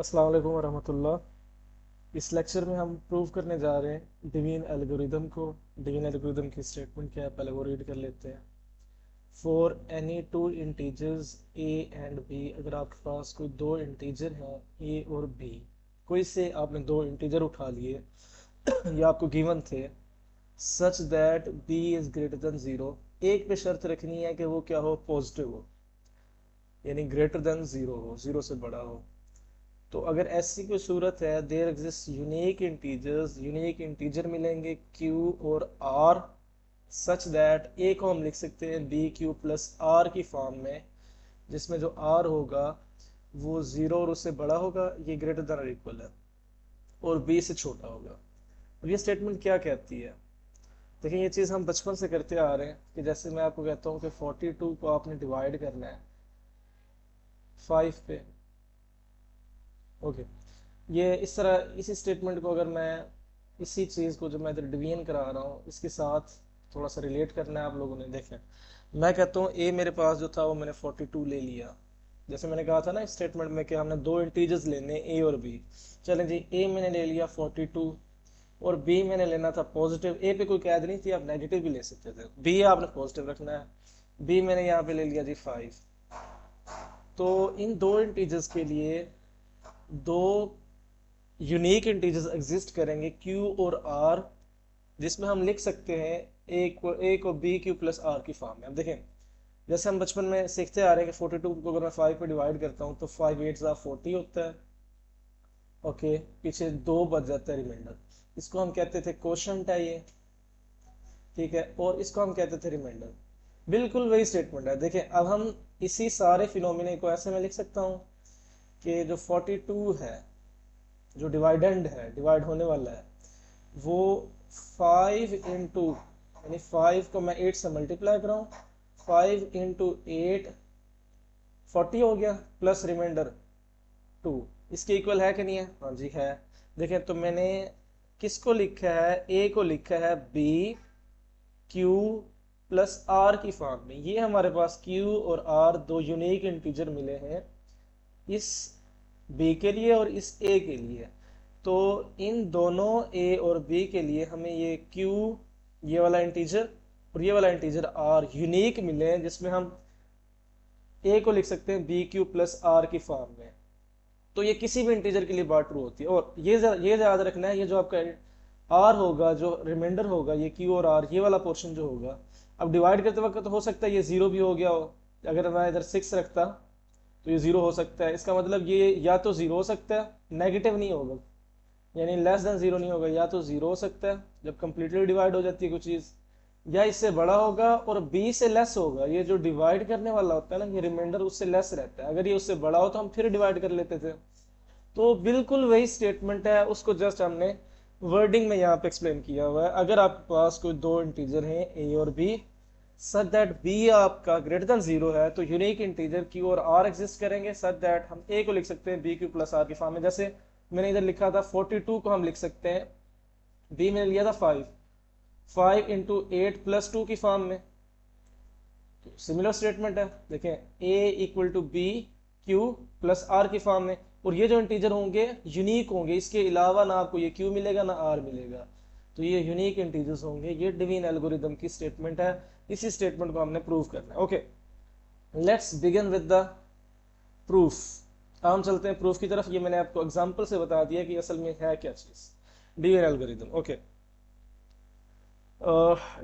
अस्सलाम वालेकुम वरहमतुल्लाह। इस लेक्चर में हम प्रूव करने जा रहे हैं डिवीन एल्गोरिदम को। डिवीन एल्गोरिदम की स्टेटमेंट क्या है पहले वो रीड कर लेते हैं। For any two integers a and b, अगर आपके पास कोई दो इंटीजर हैं ए और बी, कोई से आपने दो इंटीजर उठा लिए या आपको गिवन थे, such that b is greater than zero. एक पे शर्त रखनी है कि वो क्या हो, पॉजिटिव हो, यानी ग्रेटर देन जीरो हो, जीरो से बड़ा हो। तो अगर ऐसी कोई सूरत है, there exist unique integers, unique integer मिलेंगे क्यू और आर, सच दैट ए को हम लिख सकते हैं बी क्यू प्लस आर की फॉर्म में, जिसमें जो आर होगा वो जीरो और उससे बड़ा होगा, ये ग्रेटर देन और इक्वल है, और बी से छोटा होगा। अब ये स्टेटमेंट क्या कहती है, देखिए ये चीज़ हम बचपन से करते आ रहे हैं कि जैसे मैं आपको कहता हूँ कि 42 को आपने डिवाइड करना है 5 पे। ओके, ये इस तरह इसी स्टेटमेंट को अगर मैं इसी चीज़ को जो मैं इधर डिवीजन करा रहा हूँ इसके साथ थोड़ा सा रिलेट करना है आप लोगों ने। देखें, मैं कहता हूँ ए मेरे पास जो था वो मैंने 42 ले लिया। जैसे मैंने कहा था ना इस स्टेटमेंट में कि हमने दो इंटीजर्स लेने ए और बी। चलें जी, ए मैंने ले लिया 42 और बी मैंने लेना था पॉजिटिव। ए पे कोई कैद नहीं थी, आप नेगेटिव भी ले सकते थे, बी आपने पॉजिटिव रखना है। बी मैंने यहाँ पे ले लिया जी 5। तो इन दो इंटीजर्स के लिए दो यूनिक इंटीजर्स एग्जिस्ट करेंगे Q और R, जिसमें हम लिख सकते हैं ए को बी क्यू प्लस आर की फॉर्म में। अब देखें, जैसे हम बचपन में सीखते आ रहे हैं कि 42 को अगर मैं 5 पे डिवाइड करता हूँ तो 5 8 40 होता है। ओके, पीछे दो बच जाता है रिमाइंडर, इसको हम कहते थे क्वोशंट है ये, ठीक है, और इसको हम कहते थे रिमाइंडर। बिल्कुल वही स्टेटमेंट है। देखें, अब हम इसी सारे फिनोमिने को ऐसे में लिख सकता हूँ कि जो 42 है, जो डिवाइडेंड है, डिवाइड होने वाला है, वो 5 इंटू, यानी 5 को मैं 8 से मल्टीप्लाई कराऊँ, 5 इंटू 8 40 हो गया, प्लस रिमाइंडर 2, इसके इक्वल है कि नहीं है? हाँ जी है। देखें, तो मैंने किसको लिखा है, ए को लिखा है बी क्यू प्लस आर की फॉर्म में। ये हमारे पास क्यू और आर दो यूनिक इंटीजर मिले हैं इस बी के लिए और इस ए के लिए। तो इन दोनों ए और बी के लिए हमें ये क्यू, ये वाला इंटीजर और ये वाला इंटीजर आर यूनिक मिले हैं, जिसमें हम ए को लिख सकते हैं बी क्यू प्लस आर की फॉर्म में। तो ये किसी भी इंटीजर के लिए बात ट्रू होती है। और ये याद रखना है, ये जो आपका आर होगा, जो रिमाइंडर होगा, ये क्यू और आर, ये वाला पोर्शन जो होगा, अब डिवाइड करते वक्त तो हो सकता है ये जीरो भी हो गया हो। अगर मैं इधर 6 रखता तो ये जीरो हो सकता है। इसका मतलब ये या तो जीरो हो सकता है, नेगेटिव नहीं होगा, यानी लेस देन जीरो नहीं होगा, या तो जीरो हो सकता है जब कंप्लीटली डिवाइड हो जाती है कोई चीज, या इससे बड़ा होगा और बी से लेस होगा। ये जो डिवाइड करने वाला होता है ना, ये रिमाइंडर उससे लेस रहता है। अगर ये उससे बड़ा हो तो हम फिर डिवाइड कर लेते थे। तो बिल्कुल वही स्टेटमेंट है, उसको जस्ट हमने वर्डिंग में यहाँ पे एक्सप्लेन किया हुआ है। अगर आपके पास कोई दो इंटीजर हैं ए और बी, सच दैट बी आपका ग्रेटर देन जीरो है, तो यूनिक इंटीजर क्यू और आर एग्जिस्ट करेंगे, सच दैट हम ए को लिख सकते हैं बी क्यू प्लस आर की फॉर्म में। जैसे मैंने इधर लिखा था 42 को हम लिख सकते हैं, बी मैंने लिया था 5 इंटू 8 प्लस 2 की फॉर्म में। तो सिमिलर स्टेटमेंट है, देखें, A equal to B Q plus are की फॉर्म में। और ये जो इंटीजर होंगे यूनिक होंगे, इसके अलावा ना आपको ये क्यू मिलेगा ना आर मिलेगा, तो ये यूनिक इंटीजर्स होंगे। ये डिवीन एल्गोरिदम की स्टेटमेंट है, इसी स्टेटमेंट को हमने प्रूव करना है। Okay, let's begin with the proof. अब हम चलते हैं प्रूफ की तरफ। ये मैंने आपको एग्जांपल से बता दिया कि असल में है क्या चीज division algorithm. Okay,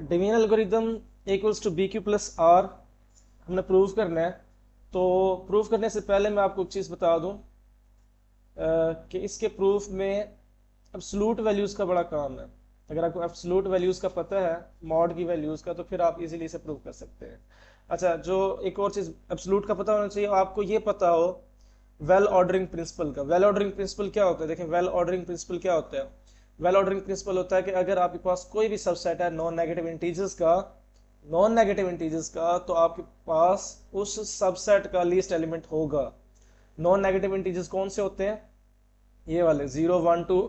division algorithm equals to B Q plus R हमने प्रूव करना है। तो प्रूफ करने से पहले मैं आपको एक चीज़ बता दूं कि इसके प्रूफ में एब्सोल्यूट वैल्यूज़ का बड़ा काम है। अगर आपको एब्सोल्यूट वैल्यूज़ का पता है, मॉड की वैल्यूज़ का, तो फिर आप इजीली इसे प्रूव कर सकते हैं। अच्छा, जो एक और चीज़ एब्सोल्यूट का पता होना चाहिए, आपको ये पता हो वेल ऑर्डरिंग प्रिंसिपल का। वेल ऑर्डरिंग प्रिंसिपल क्या होता है? देखें, वेल ऑर्डरिंग प्रिंसिपल क्या होता है? वेल ऑर्डरिंग प्रिंसिपल होता है कि अगर आपके पास कोई भी सबसेट है नॉन नेगेटिव इंटीजर्स का, तो आपके पास उस सबसेट का लीस्ट एलिमेंट होगा। नॉन नेगेटिव इंटीजर्स कौन से होते हैं? ये वाले 0 1 2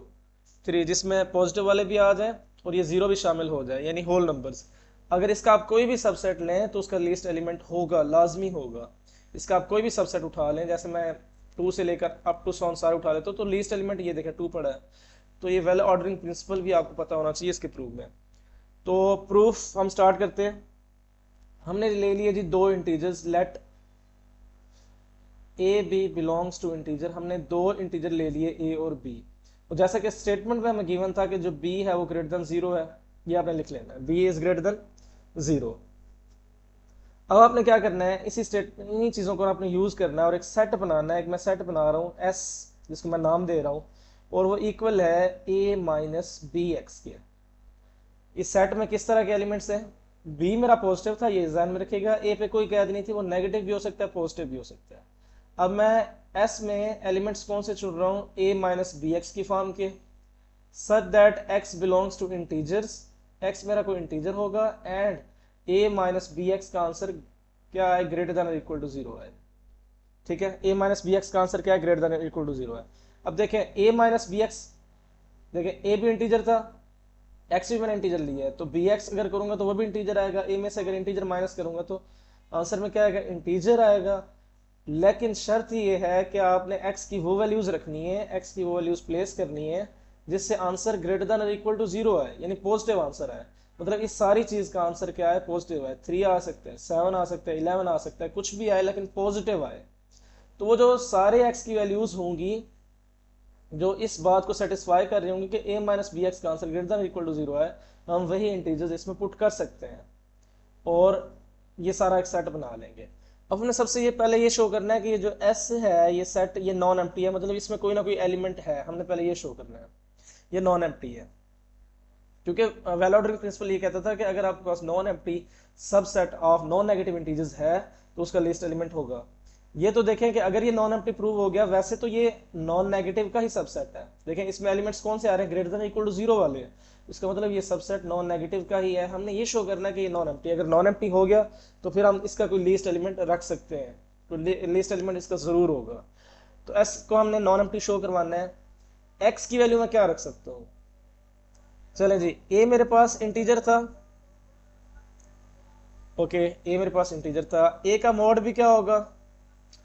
3, जिसमें पॉजिटिव वाले भी आ जाए और ये जीरो भी शामिल हो जाए, यानी होल नंबर्स। अगर इसका आप कोई भी सबसेट लें तो उसका लीस्ट एलिमेंट होगा, लाजमी होगा। इसका आप कोई भी सबसेट उठा लें, जैसे मैं टू से लेकर अप टू सॉन सारे उठा लेते हो तो लीस्ट एलिमेंट ये देखें 2 पड़ा है। तो ये वेल ऑर्डरिंग प्रिंसिपल भी आपको पता होना चाहिए इसके प्रूफ में। तो प्रूफ हम स्टार्ट करते हैं। हमने ले लिए जी दो integers, let a b belongs to integer. हमने दो इंटीजर ले लिए ए और बी, और जैसा कि स्टेटमेंट में हमें गिवन था कि जो बी है वो ग्रेटर देन 0 है, ये आपने लिख लेना है, बी इज ग्रेटर देन 0। अब आपने क्या करना है, इन्हीं चीज़ों को आपने यूज़ करना है और एक सेट बनाना है। एक मैं सेट बना रहा हूँ एस, जिसको मैं नाम दे रहा हूँ, और वो इक्वल है ए माइनस बी एक्स के। इस सेट में किस तरह के एलिमेंट्स हैं, बी मेरा पॉजिटिव था, ये ध्यान में रखिएगा, ए पे कोई कैद नहीं थी, वो नेगेटिव भी हो सकता है पॉजिटिव भी हो सकता है। अब मैं एस में एलिमेंट्स कौन से चुन रहा हूँ, ए माइनस बी एक्स की फॉर्म के, such that x belongs to integers, x मेरा कोई इंटीजर होगा, and a minus B x का आंसर क्या है, ग्रेटर देन इक्वल टू 0 है। ठीक है, ए माइनस बी एक्स का आंसर क्या है, ग्रेटर देन इक्वल टू 0 है। अब देखें ए माइनस बी एक्स, देखें ए भी इंटीजर था, एक्स भी मैंने इंटीजर लिया है, तो बी एक्स अगर करूंगा तो वो भी इंटीजर आएगा, ए में से अगर इंटीजर माइनस करूंगा तो आंसर में क्या आएगा, इंटीजर आएगा। लेकिन शर्त ये है कि आपने एक्स की वो वैल्यूज रखनी है, एक्स की वो वैल्यूज प्लेस करनी है जिससे answer greater than equal to 0 है, यानी पॉजिटिव आंसर है। मतलब इस सारी चीज का आंसर क्या है, पॉजिटिव है। 3 आ सकते हैं, 7 आ सकता है, 11 आ सकता है, कुछ भी आए लेकिन पॉजिटिव आए। तो वो जो सारे एक्स की वैल्यूज होंगी जो इस बात को सेटिस्फाई कर रही होंगी कि ए माइनस बी एक्स का answer greater than equal to 0 है, हम वही इंटीजर्स इसमें पुट कर सकते हैं और ये सारा एक सेट बना लेंगे। अब हमने सबसे ये पहले ये शो करना है कि ये जो एस है ये सेट ये नॉन एम्प्टी है, मतलब इसमें कोई ना कोई एलिमेंट है, हमने पहले ये शो करना है ये नॉन एम्प्टी है। क्योंकि वेल ऑर्डरिंग प्रिंसिपल ये कहता था कि अगर आपके पास non empty subset of non negative integers है तो उसका लीस्ट एलिमेंट होगा। ये तो देखें कि अगर ये नॉन एम्प्टी प्रूव हो गया, वैसे तो ये नॉन नेगेटिव का ही सबसेट है। देखें इसमें एलिमेंट्स कौन से आ रहे हैं, ग्रेटर देन इक्वल टू 0 वाले, इसका मतलब ये सबसेट नॉन नेगेटिव का ही है। हमने ये शो करना है कि ये नॉन एम्प्टी, अगर नॉन एम्प्टी हो गया तो फिर हम इसका कोई लीस्ट एलिमेंट रख सकते हैं, तो लीस्ट एलिमेंट इसका जरूर होगा। तो एस को हमने नॉन एम्प्टी शो करवाना है। एक्स की वैल्यू में क्या रख सकता हूँ, चलें जी, ए मेरे पास इंटीजर था, ओके ए मेरे पास इंटीजर था, ए का मॉड भी क्या होगा,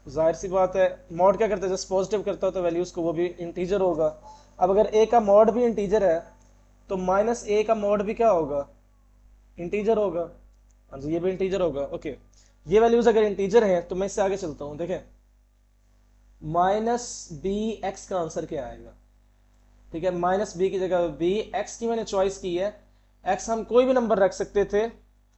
जाहिर सी बात है मॉड क्या करता है, जस्ट पॉजिटिव करता हो तो वैल्यूज को वो भी इंटीजर होगा। अब अगर ए का मॉड भी इंटीजर है तो माइनस ए का मॉड भी क्या होगा, इंटीजर होगा। हाँ जी, ये भी इंटीजर होगा। ओके, ये वैल्यूज अगर इंटीजर हैं तो मैं इससे आगे चलता हूँ। देखें माइनस बी एक्स का आंसर क्या आएगा, ठीक है, माइनस बी की जगह बी, एक्स की मैंने चॉइस की है, एक्स हम कोई भी नंबर रख सकते थे,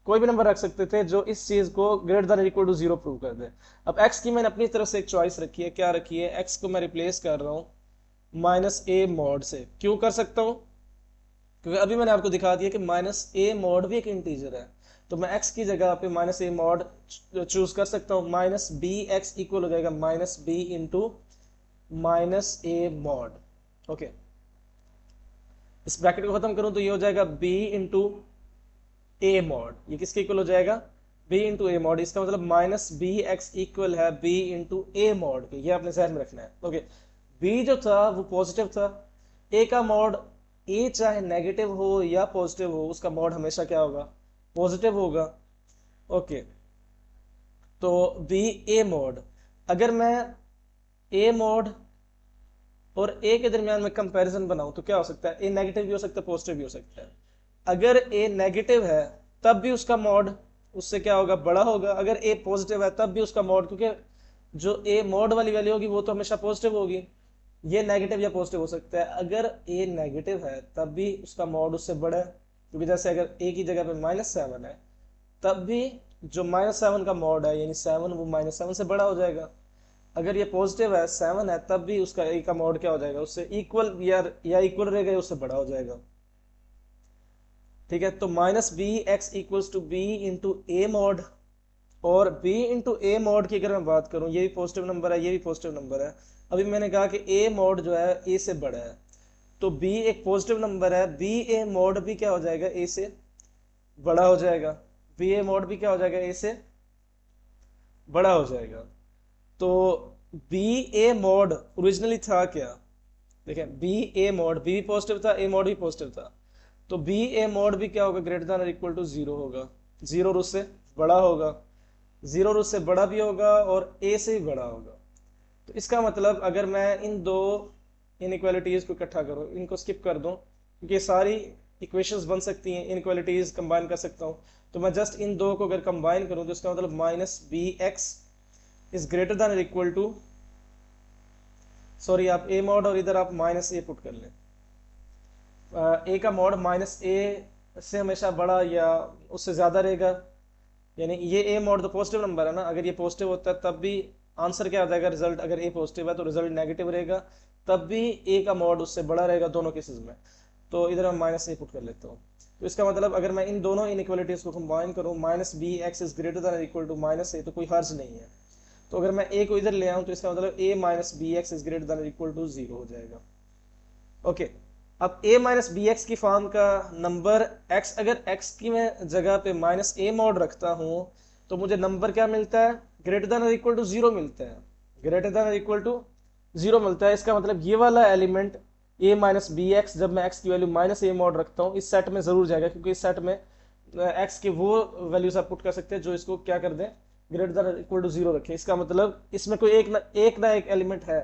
कोई भी नंबर रख सकते थे जो इस चीज को greater than equal to 0 prove कर दे। अब एक्स की मैंने अपनी तरफ से एक चॉइस रखी है, क्या रखी है, एक्स को मैं रिप्लेस कर रहा हूं माइनस ए मॉड से। क्यों कर सकता हूं, क्योंकि अभी मैंने आपको दिखा दिया कि माइनस ए मॉड भी एक इंटीजर है, तो मैं एक्स की जगह पे माइनस ए मॉड चूज कर सकता हूं। माइनस बी एक्स इक्वल हो जाएगा minus b into minus A mod. Okay, इस ब्रैकेट को खत्म करूं तो ये हो जाएगा b इंटू ए मॉड, ये किसके इक्वल हो जाएगा, b इंटू ए मॉड। इसका मतलब माइनस बी एक्स इक्वल है b इंटू ए मॉड के, ये आपने ध्यान में रखना है। ओके, b जो था वो पॉजिटिव था, a का मॉड, a चाहे नेगेटिव हो या पॉजिटिव हो उसका मॉड हमेशा क्या होगा, पॉजिटिव होगा। ओके, तो b a मॉड, अगर मैं a मॉड और ए के दरमियान में कंपैरिजन बनाऊं तो क्या हो सकता है, ए नेगेटिव भी हो सकता है पॉजिटिव भी हो सकता है। अगर ए नेगेटिव है तब भी उसका मॉड उससे क्या होगा, बड़ा होगा। अगर ए पॉजिटिव है तब भी उसका मॉड, क्योंकि जो ए मॉड वाली वैल्यू होगी वो तो हमेशा पॉजिटिव होगी, ये नेगेटिव या पॉजिटिव हो सकता है। अगर ए नेगेटिव है तब भी उसका मॉड उससे बड़ा है, क्योंकि जैसे अगर ए की जगह पे -7 है तब भी जो -7 का मॉड है यानी 7 वो -7 से बड़ा हो जाएगा। अगर ये पॉजिटिव है 7 है तब भी उसका ए का मॉड क्या हो जाएगा, उससे इक्वल या इक्वल रहेगा, उससे बड़ा हो जाएगा। ठीक है, तो minus B x equals to b into a mod, और b इंटू ए मॉड की अगर मैं बात करूं, ये भी पॉजिटिव नंबर है, ये भी पॉजिटिव नंबर है। अभी मैंने कहा कि a मॉड जो है a से बड़ा है, तो b एक पॉजिटिव नंबर है, b a मॉड भी क्या हो जाएगा, a से बड़ा हो जाएगा, b a मॉड भी क्या हो जाएगा, a से बड़ा हो जाएगा। तो बी ए मॉड ओरिजिनली था क्या, देखें बी ए मॉड, बी भी पॉजिटिव था, ए मॉड भी पॉजिटिव था, तो बी ए मॉड भी क्या होगा, ग्रेटर देन इक्वल टू 0 होगा, 0 और उससे बड़ा होगा, 0 और उससे बड़ा भी होगा और ए से भी बड़ा होगा। तो इसका मतलब अगर मैं इन दो इनइक्वालिटीज को इकट्ठा करूँ, इनको स्किप कर दूं, क्योंकि ये सारी इक्वेशंस बन सकती हैं, इनइक्वालिटीज कंबाइन कर सकता हूँ, तो मैं जस्ट इन दो को अगर कंबाइन करूँ तो इसका मतलब minus B x is greater than equal to, sorry आप ए मॉड और इधर आप माइनस ए पुट कर लें, ए का मॉड माइनस ए से हमेशा बड़ा या उससे ज़्यादा रहेगा, यानी ये ए मॉड तो पॉजिटिव नंबर है ना, अगर ये पॉजिटिव होता है तब भी आंसर क्या आ जाएगा, रिजल्ट, अगर ए पॉजिटिव है तो रिजल्ट नेगेटिव रहेगा, तब भी ए का मॉड उससे बड़ा रहेगा दोनों केसेस में। तो इधर मैं माइनस ए पुट कर लेता हूँ। तो इसका मतलब अगर मैं इन दोनों इनइक्वालिटीज को कंबाइन करूँ, minus B x is greater than equal to minus A, तो कोई हर्ज नहीं है। तो अगर मैं ए को इधर ले आऊँ तो इसका मतलब ए minus B x is greater than equal to 0 हो जाएगा। ओके, अब a माइनस बी एक्स की फॉर्म का नंबर x, अगर x की मैं जगह पे माइनस ए मॉड रखता हूं तो मुझे नंबर क्या मिलता है, ग्रेटर देन और इक्वल टू 0 मिलता है, ग्रेटर देन और इक्वल टू 0 मिलता है। इसका मतलब ये वाला element a minus B x, जब मैं x की वैल्यू माइनस ए मॉड रखता हूँ इस सेट में जरूर जाएगा, क्योंकि इस सेट में x के वो वैल्यूज आप पुट कर सकते हैं जो इसको क्या कर दें, ग्रेटर देन और इक्वल टू 0 रखें। इसका मतलब इसमें कोई एक ना एक एलिमेंट है,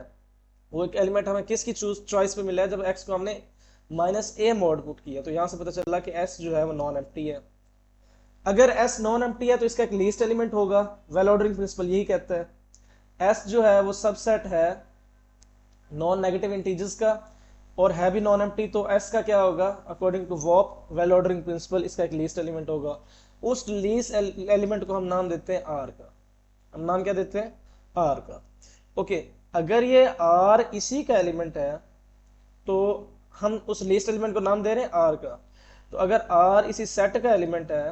वो एक एलिमेंट हमें किसकी चॉइस पे मिला है, जब x को हमने माइनस ए मॉड पुट किया, तो यहां से पता चला कि s जो है वो नॉन एम्प्टी है। अगर s नॉन एम्प्टी है तो इसका एक लीस्ट एलिमेंट होगा, वेल ऑर्डरिंग प्रिंसिपल यही कहता है। s जो है वो सबसेट है नॉन नेगेटिव इंटीजर्स का और है भी नॉन एम्प्टी, तो s का क्या होगा, अकॉर्डिंग टू वॉप वेल ऑर्डरिंग प्रिंसिपल इसका एक लीस्ट एलिमेंट होगा। उस लीस्ट एलिमेंट को हम नाम देते हैं r का, हम नाम क्या देते हैं, r का। ओके, अगर ये r इसी का एलिमेंट है तो हम उस लिस्ट एलिमेंट को नाम दे रहे हैं r का। तो अगर r इसी सेट का एलिमेंट है,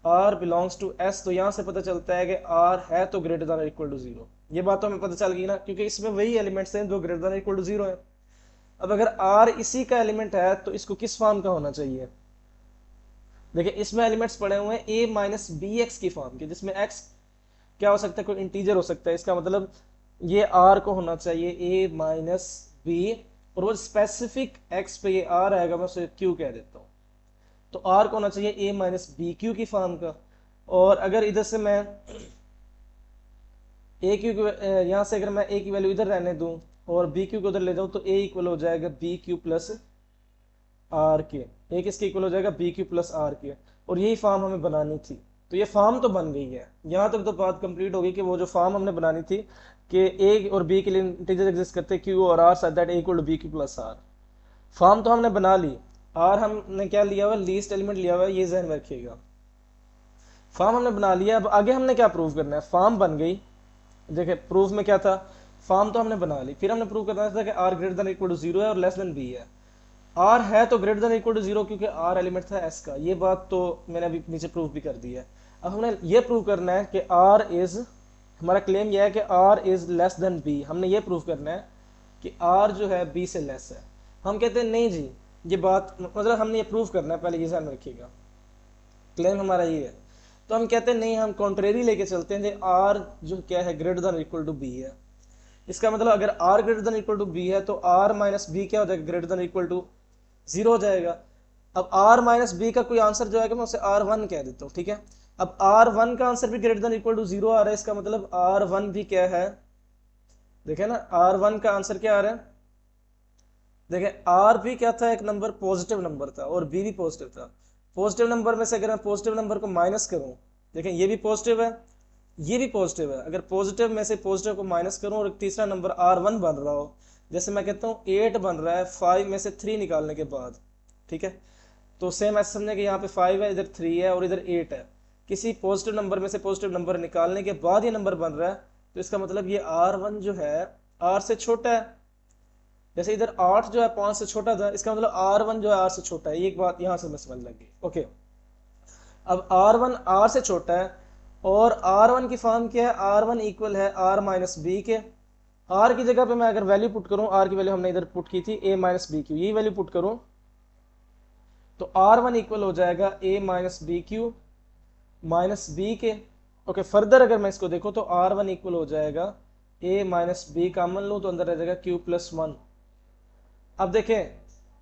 r बिलोंग्स टू s, तो यहां से पता चलता है कि r है तो ग्रेटर देन इक्वल टू 0। ये बात तो हमें पता चल गई ना, क्योंकि इसमें वही एलिमेंट्स हैं जो ग्रेटर देन इक्वल टू 0 है। अब अगर r इसी का एलिमेंट है तो इसको किस फॉर्म का होना चाहिए, देखिए इसमें एलिमेंट्स पड़े हुए हैं a माइनस बी एक्स की फॉर्म के, जिसमें x क्या हो सकता है, कोई इंटीजर हो सकता है। इसका मतलब ये r को होना चाहिए a माइनस बी, और वो स्पेसिफिक x पे ये r आएगा, मैं उसे q कह देता हूँ। तो r को होना चाहिए a माइनस बी क्यू की फॉर्म का। और अगर इधर से मैं a क्यू यहाँ से अगर मैं a की वैल्यू इधर रहने दूं और b क्यू को उधर ले जाऊं तो a इक्वल हो जाएगा बी क्यू प्लस आर के, a किसके इक्वल हो जाएगा, बी क्यू प्लस आर के। और यही फॉर्म हमें बनानी थी, तो ये फॉर्म तो बन गई है। यहाँ तक तो बात कंप्लीट हो गई कि वो जो फॉर्म हमने बनानी थी कि a और b के लिए इंटीजर एग्जिस्ट करते हैं q और r सच दैट a equal to B Q plus r, form तो हमने बना ली। r हमने क्या लिया हुआ, लीस्ट एलिमेंट लिया हुआ है, ये जहन में रखिएगा। फॉर्म हमने बना लिया, अब आगे हमने क्या प्रूव करना है, फॉर्म बन गई। देखिए प्रूफ में क्या था, फॉर्म तो हमने बना ली, फिर हमने प्रूव करना था कि r greater than equal to 0 है और लेस देन b है। r है तो ग्रेटर देन इक्वल टू 0, क्योंकि r एलिमेंट था s का, ये बात तो मैंने अभी नीचे प्रूफ भी कर दी है। अब हमने ये प्रूव करना है कि r इज, हमारा क्लेम यह है कि r is less than b। हमने ये प्रूव करना है कि r जो है b से लेस है। हम कहते हैं नहीं जी, ये बात मतलब हमने ये प्रूव करना है, पहले ये ध्यान में रखिएगा, क्लेम हमारा ये है। तो हम कहते हैं नहीं, हम कॉन्ट्रेरी लेके चलते हैं, r जो क्या है greater than equal to b है। इसका मतलब अगर r greater than equal to b है तो r माइनस बी क्या हो जाएगा, ग्रेटर देन इक्वल टू 0 हो जाएगा। अब r माइनस बी का कोई आंसर जो आएगा मैं उसे r1 कह देता हूँ, ठीक है। अब r1 का आंसर भी ग्रेटर देन इक्वल टू 0 आ रहा है, इसका मतलब r1 भी क्या है, देखे ना, r1 का आंसर क्या आ रहा है, देखें r भी क्या था, एक नंबर पॉजिटिव नंबर था और b भी पॉजिटिव था। पॉजिटिव नंबर में से अगर मैं पॉजिटिव नंबर को माइनस करूं, देखें ये भी पॉजिटिव है, ये भी पॉजिटिव है, अगर पॉजिटिव में से पॉजिटिव को माइनस करूं और एक तीसरा नंबर r1 बन रहा हो, जैसे मैं कहता हूँ 8 बन रहा है 5 में से 3 निकालने के बाद, ठीक है, तो सेम ऐसे समझे कि यहाँ पे 5 है, इधर 3 है और इधर 8 है, किसी पॉजिटिव नंबर में से पॉजिटिव नंबर निकालने के बाद ये नंबर बन रहा है, तो इसका मतलब ये r1 जो है r से छोटा है। जैसे इधर 8 जो है 5 से छोटा था, इसका मतलब r1 जो है r से छोटा है, ये एक बात यहां से मैं समझ लग गई। ओके, अब r1 r से छोटा है और r1 की फॉर्म क्या है, r1 इक्वल है r माइनस बी के। r की जगह पे मैं अगर वैल्यू पुट करूं, r की वैल्यू हमने इधर पुट की थी a माइनस बी क्यू, यही वैल्यू पुट करूं तो r1 इक्वल हो जाएगा a minus B Q minus b के। ओके, फर्दर अगर मैं इसको देखूं तो r1 इक्वल हो जाएगा a माइनस बी, कॉमन लूं तो अंदर रह जाएगा q प्लस 1। अब देखें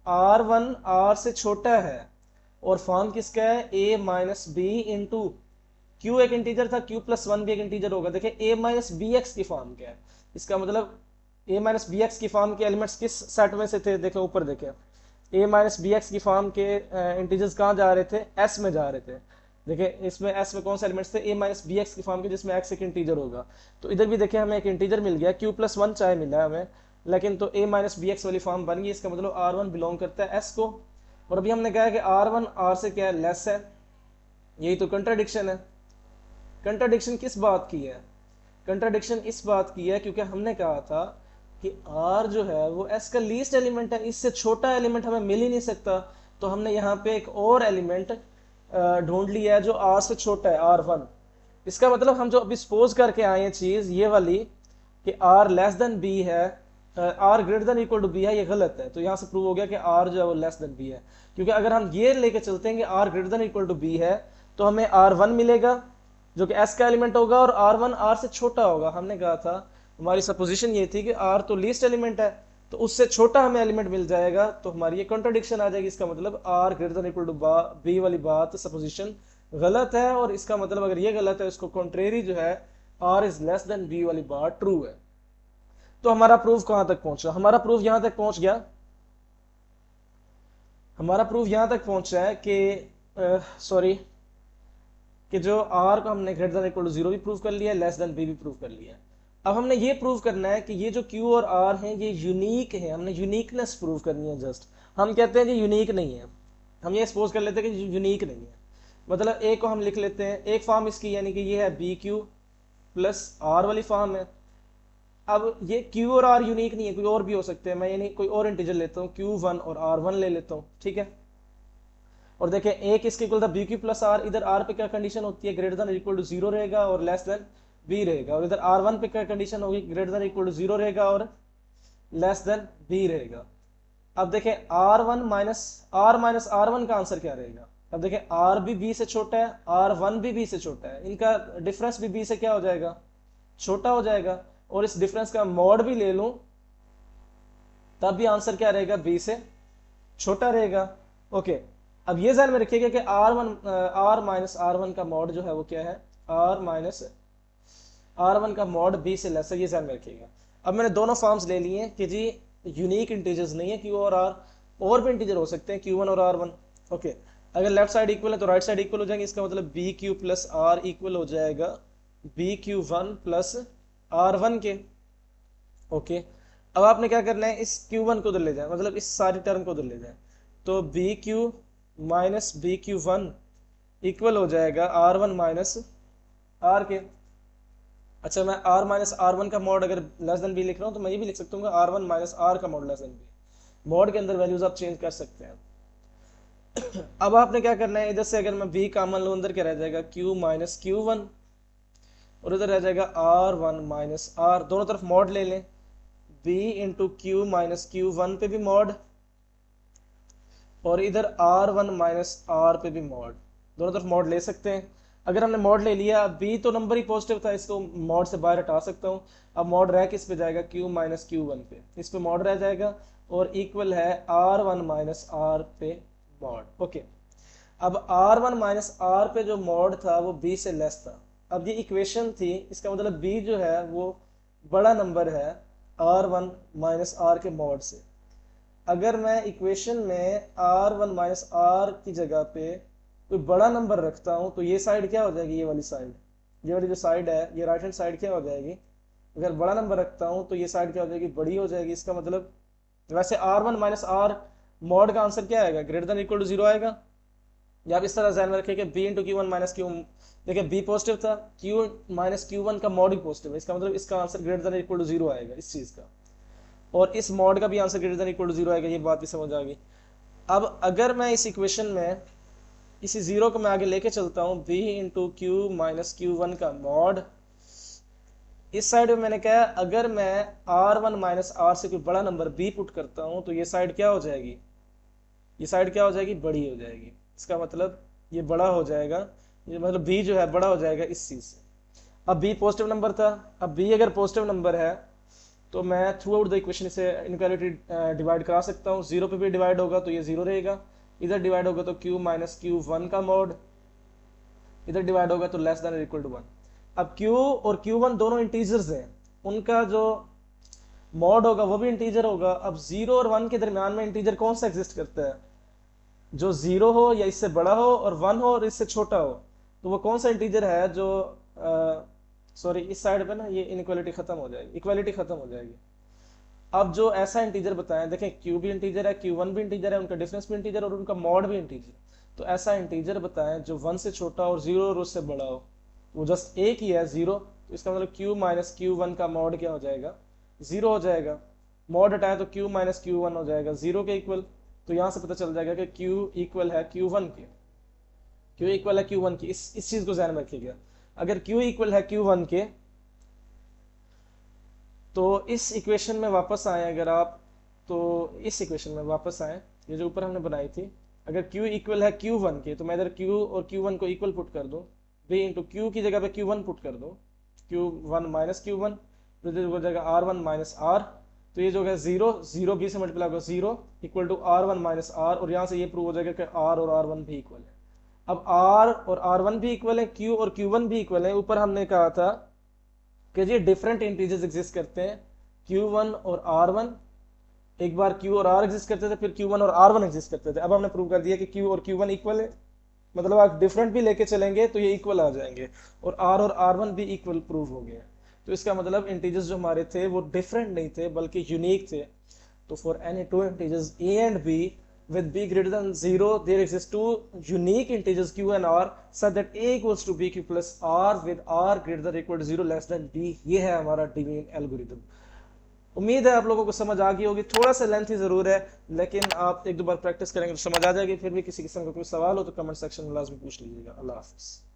r1 r से छोटा है और फॉर्म किसका है, a minus b into q, एक इंटीजर था, q प्लस 1 भी एक इंटीजर होगा। देखें a माइनस बी एक्स की फॉर्म क्या है, इसका मतलब ए माइनस बी एक्स की फॉर्म के एलिमेंट्स किस सेट में से थे, देखें ऊपर देखें, ए माइनस बी एक्स की फॉर्म के इंटीजर्स कहाँ जा रहे थे, एस में जा रहे थे। देखें इसमें एस में कौन से एलिमेंट्स थे, ए माइनस बी एक्स की फॉर्म के, जिसमें एक्स एक इंटीजर होगा। तो इधर भी देखें हमें एक इंटीजर मिल गया, क्यू प्लस वन चाहे मिला है हमें, लेकिन तो ए माइनस बी एक्स वाली फॉर्म बन गई। इसका मतलब आर वन बिलोंग करता है एस को। और अभी हमने कहा है कि आर वन आर से क्या है, लेस है। यही तो कंट्राडिक्शन है। कंट्राडिक्शन किस बात की है, कंट्राडिक्शन इस बात की है क्योंकि हमने कहा था कि r जो है वो s का लीस्ट एलिमेंट है, इससे छोटा एलिमेंट हमें मिल ही नहीं सकता। तो हमने यहाँ पे एक और एलिमेंट ढूंढ लिया है जो r से छोटा है, r1। इसका मतलब हम जो अभी सपोज करके आए हैं चीज ये वाली कि r लेस देन b है, r greater than equal to b है, ये गलत है। तो यहाँ से प्रूव हो गया कि r जो है वो लेस देन b है, क्योंकि अगर हम ये लेके चलते हैं कि r greater than equal to b है तो हमें r1 मिलेगा जो कि s का एलिमेंट होगा और r1 r से छोटा होगा। हमने कहा था, हमारी सपोजिशन ये थी कि r तो लीस्ट एलिमेंट है, तो उससे छोटा हमें एलिमेंट मिल जाएगा, तो हमारी ये कॉन्ट्रडिक्शन आ जाएगी। इसका मतलब r greater than equal to b वाली बात सपोजिशन गलत है, और इसका मतलब अगर ये गलत है इसको कॉन्ट्रेरी जो है r is less than b वाली बात ट्रू है। तो हमारा प्रूफ कहां तक पहुंचा, हमारा प्रूफ यहां तक पहुंच गया, हमारा प्रूफ यहां तक पहुंचा है कि सॉरी कि जो r को हमने greater than equal to zero भी प्रूव कर लिया है, लेस देन b भी प्रूव कर लिया है। अब हमने ये प्रूव करना है कि ये जो q और r हैं ये यूनिक है, हमने यूनिकनेस प्रूव करनी है। जस्ट हम कहते हैं ये यूनिक नहीं है, हम ये सपोज कर लेते हैं कि यूनिक नहीं है। मतलब a को हम लिख लेते हैं एक फॉर्म इसकी, यानी कि ये है बी क्यू प्लस r वाली फॉर्म है। अब ये q और r यूनिक नहीं है, कोई और भी हो सकते हैं, मैं यानी कोई और इंटीजर लेता हूँ q1 और r1 ले लेता हूँ, ठीक है। और देखें एक इसके इक्वल था बी क्यू प्लस आर, इधर आर पे क्या कंडीशन होती है, greater than equal to zero रहेगा और लेस देन बी रहेगा। और इधर आर वन पे क्या कंडीशन होगी, greater than equal to zero रहेगा और लेस देन बी रहेगा। अब देखें आर माइनस आर वन का आंसर क्या रहेगा। अब देखें आर भी बी से छोटा है, आर वन भी बी से छोटा है, इनका डिफरेंस भी बी से क्या हो जाएगा, छोटा हो जाएगा। और इस डिफरेंस का मॉड भी ले लूं तब भी आंसर क्या रहेगा, बी से छोटा रहेगा। ओके, अब ये ध्यान में रखिएगा कि आर माइनस आर वन का मॉड जो है वो क्या है, आर माइनस आर वन का मॉड बी से लेस है, ये ध्यान में रखिएगा। अब मैंने दोनों फॉर्म्स ले लिए हैं कि जी यूनिक इंटीजर्स नहीं है क्यू और आर, और भी इंटीजर हो सकते हैं क्यू वन और आर वन। ओके, अगर लेफ्ट साइड इक्वल है तो राइट साइड इक्वल हो जाएंगे, इसका मतलब b Q plus r equal हो जाएगा b Q one plus r one के। ओके, अब आपने क्या करना है, इस क्यू वन को उधर ले जाए, मतलब इस सारी टर्म को उधर ले जाए, तो B Q minus B Q one equal हो जाएगा आर वन माइनस आर के। अच्छा, मैं आर माइनस आर वन का मॉड अगर लेस देन बी लिख रहा हूँ तो मैं ये भी लिख सकता हूँ आर वन माइनस आर का mod less than B. Mod के अंदर वैल्यूज आप चेंज कर सकते हैं। अब आपने क्या करना है, इधर से अगर मैं बी कॉमन लूँ अंदर क्या रह जाएगा, क्यू माइनस क्यू वन, और इधर रह जाएगा आर वन माइनस आर, दोनों तरफ मॉड ले लें, B into Q minus Q one पे भी मॉड, और इधर आर वन माइनस आर पे भी मॉड, दोनों तरफ मॉड ले सकते हैं। अगर हमने मॉड ले लिया, बी तो नंबर ही पॉजिटिव था, इसको मॉड से बाहर हटा सकता हूँ। अब मॉड रह किस पे जाएगा, क्यू माइनस क्यू वन पे, इस पे मॉड रह जाएगा, और इक्वल है आर वन माइनस आर पे मॉड। ओके, अब आर वन माइनस आर पे जो मॉड था वो बी से लेस था। अब ये इक्वेशन थी, इसका मतलब बी जो है वो बड़ा नंबर है आर वन माइनस आर के मॉड से। अगर मैं इक्वेशन में आर वन माइनस आर की जगह पे कोई बड़ा नंबर रखता हूं तो ये साइड क्या हो जाएगी, ये वाली साइड, ये वाली जो साइड है ये राइट हैंड साइड क्या हो जाएगी, अगर बड़ा नंबर रखता हूं तो ये साइड क्या हो जाएगी, बड़ी हो जाएगी। इसका मतलब वैसे R one minus R mod का आंसर क्या आएगा, greater than equal to zero आएगा। या आप इस तरह ध्यान में रखें कि B into Q one minus Q, देखिए बी पॉजिटिव था, क्यू माइनस क्यू वन का मॉड भी पॉजिटिव है, इसका मतलब इसका answer greater than equal to zero आएगा इस चीज का, और इस मॉड का भी answer greater than equal to zero आएगा, ये बात भी समझ आ गई। अब अगर मैं इस इक्वेशन में इसी जीरो को मैं आगे लेके चलता हूँ, b into Q minus Q one का मॉड, इस साइड में मैंने कहा अगर मैं आर वन माइनस आर से कोई बड़ा नंबर b पुट करता हूँ तो ये साइड क्या हो जाएगी, ये साइड क्या हो जाएगी, बड़ी हो जाएगी। इसका मतलब ये बड़ा हो जाएगा, ये मतलब b जो है बड़ा हो जाएगा इस चीज से। अब b पॉजिटिव नंबर था, अब b अगर पॉजिटिव नंबर है तो मैं थ्रू आउट द इक्वेशन से इनक्वालिटी डिवाइड करा सकता हूँ, जीरो पे भी डिवाइड होगा तो ये जीरो रहेगा, इधर डिवाइड होगा तो q माइनस क्यू वन का मॉड, इधर डिवाइड होगा तो less than equal to one. अब q और q1 दोनों इंटीजर्स हैं, उनका जो मॉड होगा वो भी इंटीजर होगा। अब 0 और 1 के दरमियान में इंटीजर कौन सा एग्जिस्ट करता है? जो 0 हो या इससे बड़ा हो, और 1 हो और इससे छोटा हो। तो वो कौन सा इंटीजर है जो सॉरी, इस साइड पे ना ये इनइक्वालिटी खत्म हो जाएगी, इक्वालिटी खत्म हो जाएगी। अब जो ऐसा इंटीजर बताएं, देखें क्यू भी इंटीजर है, Q1 भी इंटीजर है, उनका डिफरेंस भी इंटीजर और उनका मॉड भी इंटीजर। तो ऐसा इंटीजर बताएं जो 1 से छोटा और 0 और उससे बड़ा हो। वो जस्ट एक ही है 0, तो इसका मतलब Q माइनस Q1 का मॉड क्या हो जाएगा? 0 हो जाएगा। मॉड हटाएं तो Q माइनस Q1 हो जाएगा 0 के इक्वल। तो यहां से पता चल जाएगा कि Q इक्वल है Q1 के। Q इक्वल है Q1 की, इस चीज को ध्यान में रखिएगा। अगर Q इक्वल है Q1 के, तो इस इक्वेशन में वापस आए अगर आप, तो इस इक्वेशन में वापस आए, ये जो ऊपर हमने बनाई थी, अगर Q इक्वल है Q1 के, तो मैं इधर Q और Q1 को इक्वल पुट कर दूं, B इंटू Q की जगह पे Q1 पुट कर दूं, Q1 माइनस Q1, तो इधर हो जाएगा R1 माइनस R। तो ये जो है 0, 0 B से मल्टीप्लाई होगा 0 equal to R1 minus R, और यहाँ से ये प्रूव हो जाएगा कि R और R1 भी इक्वल है। अब R और R1 भी इक्वल है, Q और Q1 भी इक्वल है। ऊपर हमने कहा था कि ये डिफरेंट इंटीजर्स एग्जिस्ट करते हैं, Q1 और R1। एक बार Q और R एग्जिस्ट करते थे, फिर Q1 और R1 एग्जिस्ट करते थे। अब हमने प्रूव कर दिया कि Q और Q1 इक्वल है, मतलब आप डिफरेंट भी लेके चलेंगे तो ये इक्वल आ जाएंगे, और R और R1 भी इक्वल प्रूव हो गए। तो इसका मतलब इंटीजर्स जो हमारे थे वो डिफरेंट नहीं थे बल्कि यूनिक थे। तो for any two integers A and B with b greater than 0 there exist two unique integers Q and R such that A equals to BQ plus R with R greater than or equal to 0 less than B। ये है हमारा डिवीन algorithm. उम्मीद है आप लोगों को समझ आ गई होगी, थोड़ा सा लेंथी जरूर है, लेकिन आप एक दो बार प्रैक्टिस करेंगे तो समझ आ जाएगी। फिर भी किसी किस्म का कोई सवाल हो तो कमेंट सेक्शन में लाजमी पूछ लीजिएगा। अल्लाह हाफिज़।